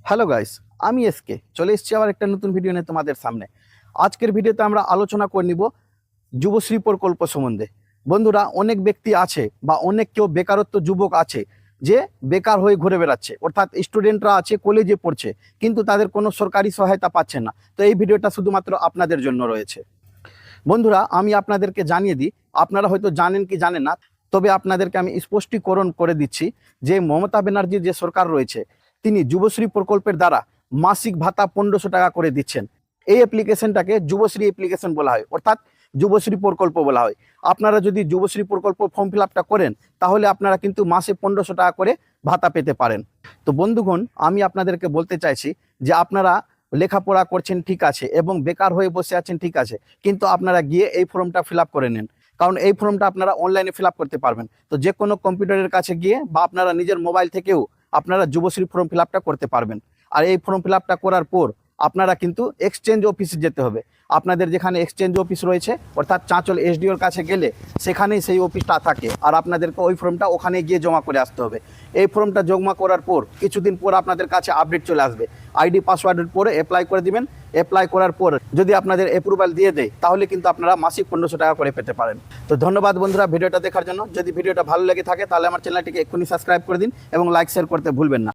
Hello guys, আমি SK চলে এসেছি আবার একটা নতুন ভিডিও নিয়ে তোমাদের সামনে। আজকের ভিডিওতে আমরা আলোচনা করে নিব যুবশ্রী প্রকল্প সম্বন্ধে। বন্ধুরা, অনেক ব্যক্তি আছে বা অনেক কেউ বেকারত্ব যুবক আছে যে বেকার হয়ে ঘুরে বেড়াচ্ছে, অর্থাৎ স্টুডেন্টরা আছে কলেজে পড়ছে কিন্তু তাদের কোনো সরকারি সহায়তা পাচ্ছে না। তো এই ভিডিওটা শুধুমাত্র আপনাদের জন্য রয়েছে। বন্ধুরা, আমি আপনাদেরকে জানিয়ে দিই, আপনারা হয়তো জানেন কি জানেন না, তবে আপনাদেরকে আমি স্পষ্টীকরণ করে দিচ্ছি যে মমতা ব্যানার্জির যে সরকার রয়েছে তিনি যুবশ্রী প্রকল্পের দ্বারা মাসিক ভাতা 1500 টাকা করে দিচ্ছেন। এই অ্যাপ্লিকেশনটাকে যুবশ্রী অ্যাপ্লিকেশন বলা হয়, অর্থাৎ যুবশ্রী প্রকল্প বলা হয়। আপনারা যদি যুবশ্রী প্রকল্প ফর্ম ফিল আপটা করেন তাহলে আপনারা কিন্তু মাসে 1500 টাকা করে ভাতা পেতে পারেন। তো বন্ধুগণ, আমি আপনাদেরকে বলতে চাইছি যে আপনারা লেখাপড়া করছেন ঠিক আছে এবং বেকার হয়ে বসে আছেন ঠিক আছে, কিন্তু আপনারা গিয়ে এই ফর্মটা ফিল আপ করে নেন, কারণ এই ফর্মটা আপনারা অনলাইনে ফিল আপ করতে পারবেন। তো যে কোনো কম্পিউটারের কাছে গিয়ে বা আপনারা নিজের মোবাইল থেকেও আপনারা যুবশ্রী ফর্ম ফিল আপটা করতে পারবেন। আর এই ফর্ম ফিল আপটা করার পর আপনারা কিন্তু এক্সচেঞ্জ অফিসে যেতে হবে। আপনাদের যেখানে এক্সচেঞ্জ অফিস রয়েছে অর্থাৎ চাঁচল এসডিওর কাছে গেলে সেখানেই সেই অফিসটা থাকে, আর আপনাদেরকে ওই ফর্মটা ওখানে গিয়ে জমা করে আসতে হবে। এই ফর্মটা জমা করার পর কিছুদিন পর আপনাদের কাছে আপডেট চলে আসবে। আইডি পাসওয়ার্ডের পরে অ্যাপ্লাই করে দিবেন। অ্যাপ্লাই করার পর যদি আপনাদের অ্যাপ্রুভাল দিয়ে দেয় তাহলে কিন্তু আপনারা মাসিক 1500 টাকা করে পেতে পারেন। তো ধন্যবাদ বন্ধুরা ভিডিওটা দেখার জন্য। যদি ভিডিওটা ভালো লেগে থাকে তাহলে আমার চ্যানেলটিকে এক্ষুনি সাবস্ক্রাইব করে দিন এবং লাইক শেয়ার করতে ভুলবেন না।